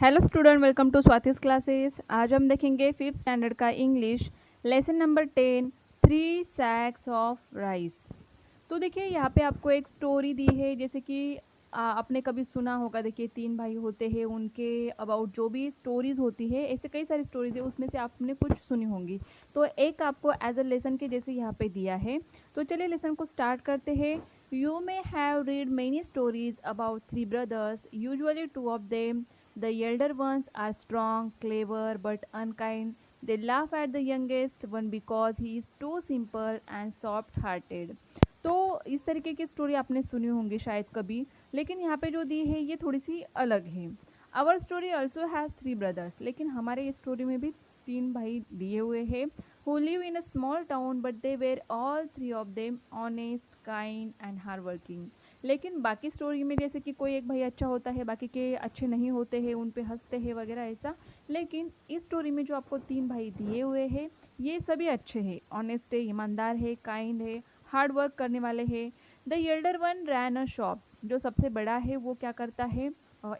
Hello student, welcome to Swati's classes. आज हम देखेंगे फिफ्थ स्टैंडर्ड का English lesson number 10, 3 sacks of rice. तो देखिए यहाँ पे आपको एक स्टोरी दी है, जैसे कि आपने कभी सुना होगा। देखिए, तीन भाई होते हैं, उनके अबाउट जो भी स्टोरीज होती है, ऐसे कई सारी स्टोरीज है, उसमें से आपने कुछ सुनी होंगी। तो एक आपको एज अ लेसन के जैसे यहाँ पे दिया है। तो चलिए लेसन को स्टार्ट करते हैं। You may have read many stories about three brothers, usually two of them the elder ones are strong, clever, but unkind. They laugh at the youngest one because he is too simple and soft hearted. तो इस तरीके की story आपने सुनी होंगी शायद कभी, लेकिन यहाँ पे जो दी है ये थोड़ी सी अलग है। Our story also has three brothers, लेकिन हमारे इस स्टोरी में भी तीन भाई दिए हुए हैं who live in a small town, but they were all three of them honest, kind and hardworking. लेकिन बाकी स्टोरी में जैसे कि कोई एक भाई अच्छा होता है, बाकी के अच्छे नहीं होते हैं, उन पे हंसते हैं वगैरह ऐसा। लेकिन इस स्टोरी में जो आपको तीन भाई दिए हुए हैं, ये सभी अच्छे हैं, ऑनेस्ट है, ईमानदार है, काइंड है, हार्ड वर्क करने वाले हैं। The elder one ran a shop, जो सबसे बड़ा है वो क्या करता है,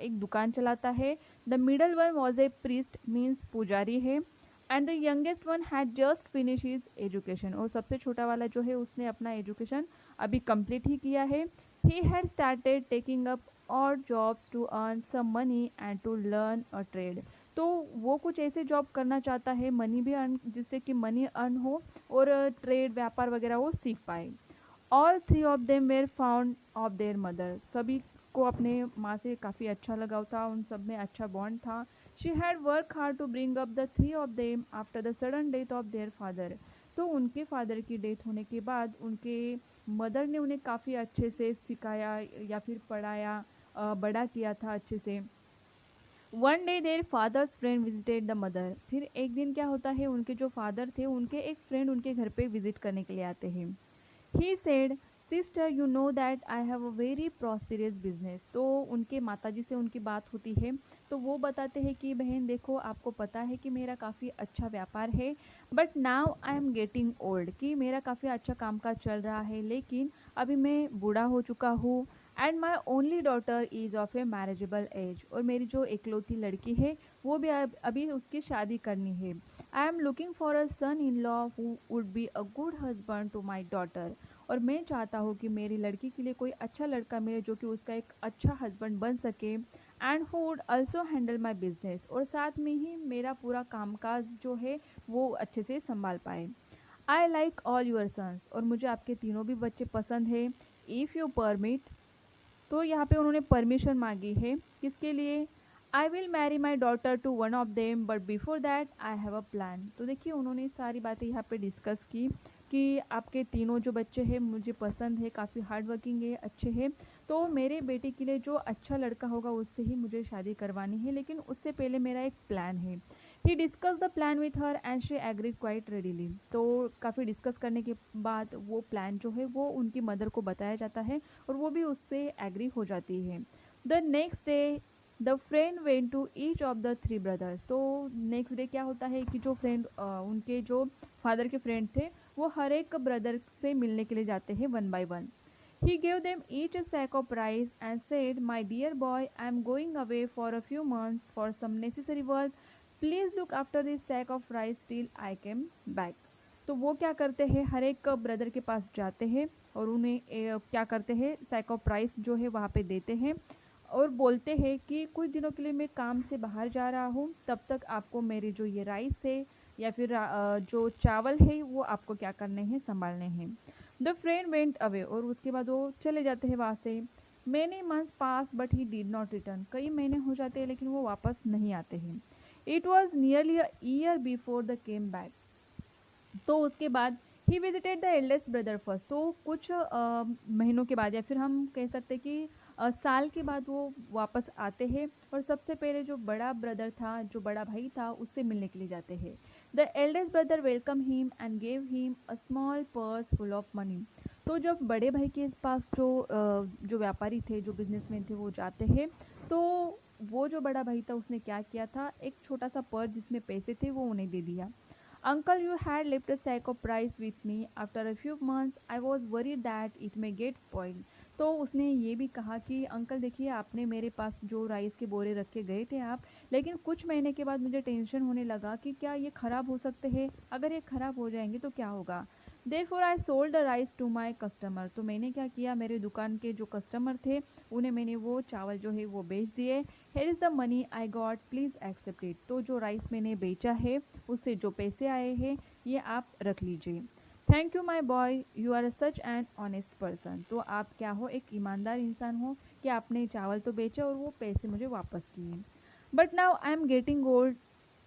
एक दुकान चलाता है। The middle one was a priest, means पुजारी है। And the youngest one had just finish his education, और सबसे छोटा वाला जो है उसने अपना एजुकेशन अभी कंप्लीट ही किया है। He had started taking up odd jobs to earn some money and to learn a trade. तो वो कुछ ऐसे जॉब करना चाहता है, मनी भी अर्न, जिससे कि मनी अर्न हो और ट्रेड व्यापार वगैरह वो सीख पाए। All three of them were found of their mother, सभी को अपने माँ से काफ़ी अच्छा लगाव था, उन सब में अच्छा बॉन्ड था। She had work hard to bring up the three of them after the sudden death of their father. तो उनके फादर की डेथ होने के बाद उनके मदर ने उन्हें काफ़ी अच्छे से सिखाया या फिर पढ़ाया, बड़ा किया था अच्छे से। One day their father's friend visited the mother, फिर एक दिन क्या होता है, उनके जो फादर थे उनके एक फ्रेंड उनके घर पे विजिट करने के लिए आते हैं। He said, sister you know that I have a very prosperous business. तो उनके माताजी से उनकी बात होती है, तो वो बताते हैं कि बहन देखो, आपको पता है कि मेरा काफ़ी अच्छा व्यापार है, but now I am getting old, कि मेरा काफ़ी अच्छा कामकाज चल रहा है, लेकिन अभी मैं बूढ़ा हो चुका हूँ। And my only daughter is of A marriageable age, और मेरी जो इकलौती लड़की है वो भी अभी उसकी शादी करनी है। I am looking for a son in law who would be a good husband to my daughter, और मैं चाहता हूँ कि मेरी लड़की के लिए कोई अच्छा लड़का मिले जो कि उसका एक अच्छा हस्बैंड बन सके। And who would also handle my business, और साथ में ही मेरा पूरा कामकाज जो है वो अच्छे से संभाल पाए। I like all your sons, और मुझे आपके तीनों भी बच्चे पसंद है। इफ़ यू परमिट, तो यहाँ पे उन्होंने परमिशन मांगी है, किसके लिए? I will marry my daughter to one of them, but before that I have a plan. तो देखिए उन्होंने सारी बातें यहाँ पे डिस्कस की कि आपके तीनों जो बच्चे हैं मुझे पसंद है, काफ़ी हार्ड वर्किंग है, अच्छे हैं, तो मेरे बेटे के लिए जो अच्छा लड़का होगा उससे ही मुझे शादी करवानी है, लेकिन उससे पहले मेरा एक प्लान है। He discuss the plan with her and she agreed quite readily. तो काफ़ी डिस्कस करने के बाद वो प्लान जो है वो उनकी मदर को बताया जाता है, और वो भी उससे एग्री हो जाती है। The next day the friend went to each of the three brothers. तो नेक्स्ट डे क्या होता है कि जो फ्रेंड, उनके जो फादर के फ्रेंड थे, वो हर एक ब्रदर से मिलने के लिए जाते हैं one by one. He gave them each a sack of rice and said, my dear boy, I am going away for a few months for some necessary work. Please look after this sack of rice till I come back. तो वो क्या करते हैं, हर एक brother के पास जाते हैं और उन्हें क्या करते हैं, सैक ऑफ राइस जो है वहाँ पे देते हैं, और बोलते हैं कि कुछ दिनों के लिए मैं काम से बाहर जा रहा हूँ, तब तक आपको मेरे जो ये राइस है या फिर जो चावल है वो आपको क्या करने हैं, संभालने हैं। द फ्रेंड वेंट अवे, और उसके बाद वो चले जाते हैं वहाँ से। Many months pass but he did not return, कई महीने हो जाते हैं लेकिन वो वापस नहीं आते हैं। It was nearly a year before the came back. तो उसके बाद he visited the eldest brother first, तो कुछ महीनों के बाद या फिर हम कह सकते हैं कि साल के बाद वो वापस आते हैं, और सबसे पहले जो बड़ा ब्रदर था, जो बड़ा भाई था, उससे मिलने के लिए जाते हैं। The eldest brother welcome him and gave him a small purse full of money. तो जब बड़े भाई के पास जो व्यापारी थे, जो बिजनेसमैन थे, वो जाते हैं, तो वो जो बड़ा भाई था उसने क्या किया था, एक छोटा सा पर्स जिसमें पैसे थे वो उन्हें दे दिया। Uncle, you had left a sack of rice with me. After a few months, I was worried that it may get spoiled. तो उसने ये भी कहा कि अंकल देखिए आपने मेरे पास जो राइस के बोरे रख के गए थे आप, लेकिन कुछ महीने के बाद मुझे टेंशन होने लगा कि क्या ये ख़राब हो सकते हैं? अगर ये ख़राब हो जाएँगे तो क्या होगा? Therefore I sold the rice to my customer. तो मैंने क्या किया, मेरे दुकान के जो कस्टमर थे उन्हें मैंने वो चावल जो है वो बेच दिए। Here is the money I got please accept it. तो जो राइस मैंने बेचा है उससे जो पैसे आए हैं ये आप रख लीजिए। Thank you my boy, you are such an honest person. तो आप क्या हो, एक ईमानदार इंसान हो कि आपने चावल तो बेचा और वो पैसे मुझे वापस किए। But now I am getting old,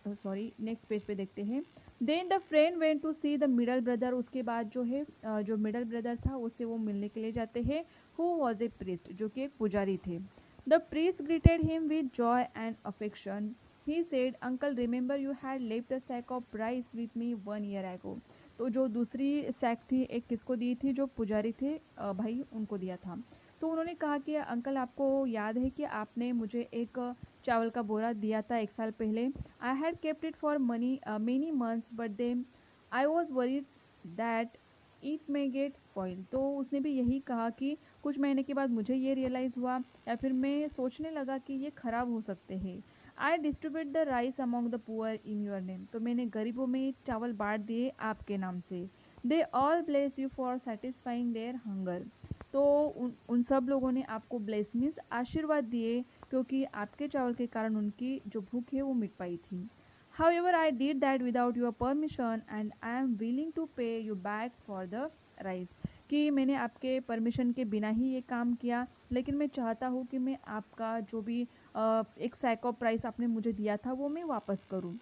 sorry next page पे देखते हैं। Then the friend went to see the middle brother. उसके बाद जो है जो मिडल ब्रदर था उससे वो मिलने के लिए जाते हैं। हु वॉज ए प्रीस्ट, जो कि एक पुजारी थे। The priest greeted him with joy and affection. He said uncle remember you had left a sack of rice with me 1 year ago. तो जो दूसरी सैक थी एक किसको दी थी, जो पुजारी थे भाई उनको दिया था। तो उन्होंने कहा कि अंकल आपको याद है कि आपने मुझे एक चावल का बोरा दिया था 1 साल पहले। I had kept it for money many months but then I was worried that it may get spoil. तो उसने भी यही कहा कि कुछ महीने के बाद मुझे ये रियलाइज़ हुआ या फिर मैं सोचने लगा कि ये ख़राब हो सकते हैं। I distribute the rice among the poor in your name. तो मैंने गरीबों में चावल बांट दिए आपके नाम से। They all bless you for satisfying their hunger. तो उन सब लोगों ने आपको ब्लेस मीन्स आशीर्वाद दिए क्योंकि आपके चावल के कारण उनकी जो भूख है वो मिट पाई थी। However, I did that without your permission and I am willing to pay you back for the rice। कि मैंने आपके परमिशन के बिना ही ये काम किया, लेकिन मैं चाहता हूँ कि मैं आपका जो भी एक सैक ऑफ राइस आपने मुझे दिया था वो मैं वापस करूँ।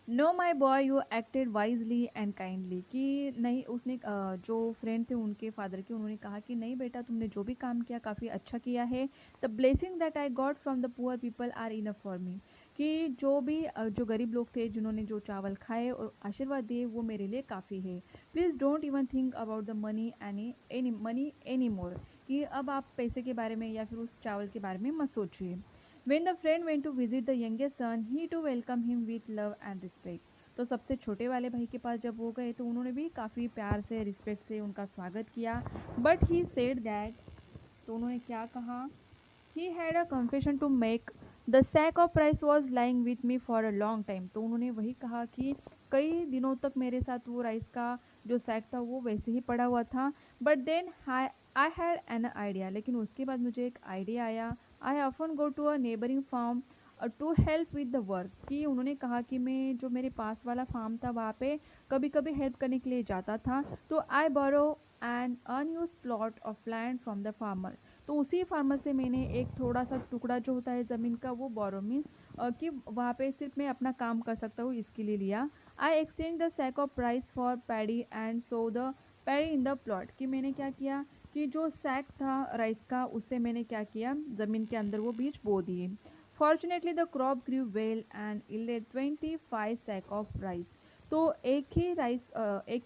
Know my boy you acted wisely and kindly. कि नहीं, उसने जो फ्रेंड थे उनके फादर के, उन्होंने कहा कि नहीं बेटा तुमने जो भी काम किया काफ़ी अच्छा किया है। The blessing that I got from the poor people are enough for me. कि जो भी जो गरीब लोग थे जिन्होंने जो चावल खाए और आशीर्वाद दिए वो मेरे लिए काफ़ी है। Please don't even think about the money any more. कि अब आप पैसे के बारे में या फिर उस चावल के बारे में मत सोचिए। When the friend went to visit the youngest son, he too welcomed him with love and respect। तो सबसे छोटे वाले भाई के पास जब वो गए तो उन्होंने भी काफ़ी प्यार से रिस्पेक्ट से उनका स्वागत किया। बट ही सेड दैट, तो उन्होंने क्या कहा, he had a confession to make. The sack of rice was lying with me for a long time. तो उन्होंने वही कहा कि कई दिनों तक मेरे साथ वो राइस का जो सैक था वो वैसे ही पड़ा हुआ था। But then I had an idea, लेकिन उसके बाद मुझे एक आइडिया आया। I often go to a neighbouring farm to help with the work. कि उन्होंने कहा कि मैं जो मेरे पास वाला फार्म था वहाँ पे कभी कभी हेल्प करने के लिए जाता था। तो I borrow an unused plot of land from the farmer. तो उसी फार्मर से मैंने एक थोड़ा सा टुकड़ा जो होता है ज़मीन का वो बोरो मीन्स कि वहाँ पे सिर्फ मैं अपना काम कर सकता हूँ इसके लिए लिया। I exchange the sack of rice for paddy and sow the paddy in the plot. कि मैंने क्या किया कि जो सैक था राइस का उससे मैंने क्या किया, ज़मीन के अंदर वो बीज बो दिए। Fortunately the crop grew well and yielded 25 sack of rice. तो एक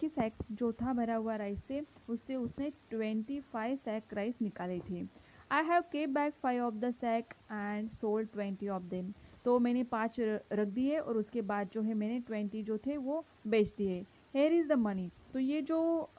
ही सैक जो था भरा हुआ राइस से उससे उसने 25 सैक राइस निकाले थे। I have kept back 5 of the sack and sold 20 of them. तो मैंने 5 रख दिए और उसके बाद जो है मैंने 20 जो थे वो बेच दिए। Here is the money. तो ये जो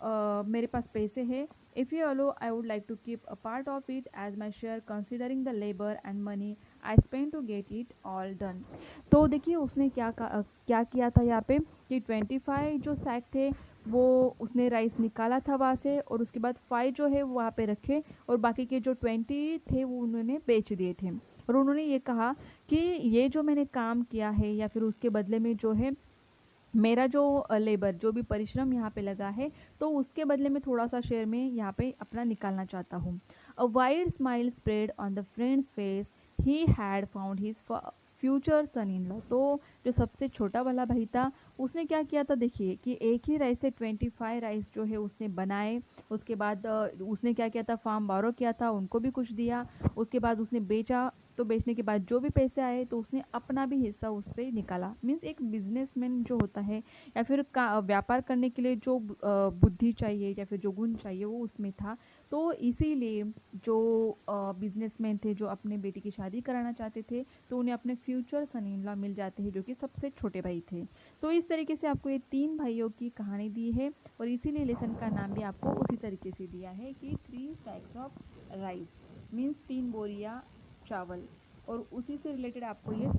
मेरे पास पैसे हैं, if you allow I would like to keep a part of it as my share considering the labour and money I spend to get it all done. तो देखिए उसने क्या किया था यहाँ पे कि 25 जो सैक थे वो उसने राइस निकाला था वहाँ से और उसके बाद 5 जो है वो वहाँ पे रखे और बाकी के जो 20 थे वो उन्होंने बेच दिए थे। और उन्होंने ये कहा कि ये जो मैंने काम किया है या फिर उसके बदले में जो है मेरा जो लेबर जो भी परिश्रम यहाँ पे लगा है तो उसके बदले में थोड़ा सा शेयर में यहाँ पे अपना निकालना चाहता हूँ। A wide smile spread on the friend's face, he had found his future son in law. तो जो सबसे छोटा वाला भाई था उसने क्या किया था, देखिए कि एक ही राइस से 25 राइस जो है उसने बनाए। उसके बाद उसने क्या किया था, फार्म बारो किया था, उनको भी कुछ दिया। उसके बाद उसने बेचा, तो बेचने के बाद जो भी पैसे आए तो उसने अपना भी हिस्सा उससे निकाला। मीन्स एक बिजनेसमैन जो होता है या फिर व्यापार करने के लिए जो बुद्धि चाहिए या फिर जो गुण चाहिए वो उसमें था। तो इसीलिए जो बिजनेसमैन थे जो अपने बेटी की शादी कराना चाहते थे, तो उन्हें अपने फ्यूचर सन इन लॉ मिल जाते हैं जो कि सबसे छोटे भाई थे। तो इस तरीके से आपको ये 3 भाइयों की कहानी दी है और इसीलिए लेसन का नाम भी आपको उसी तरीके से दिया है कि 3 सैक्स ऑफ राइस मीन्स 3 बोरियाँ चावल, और उसी से रिलेटेड आपको ये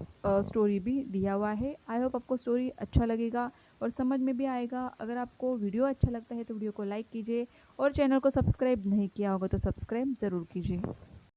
स्टोरी भी दिया हुआ है। आई होप आपको स्टोरी अच्छा लगेगा और समझ में भी आएगा। अगर आपको वीडियो अच्छा लगता है तो वीडियो को लाइक कीजिए और चैनल को सब्सक्राइब नहीं किया होगा तो सब्सक्राइब ज़रूर कीजिए।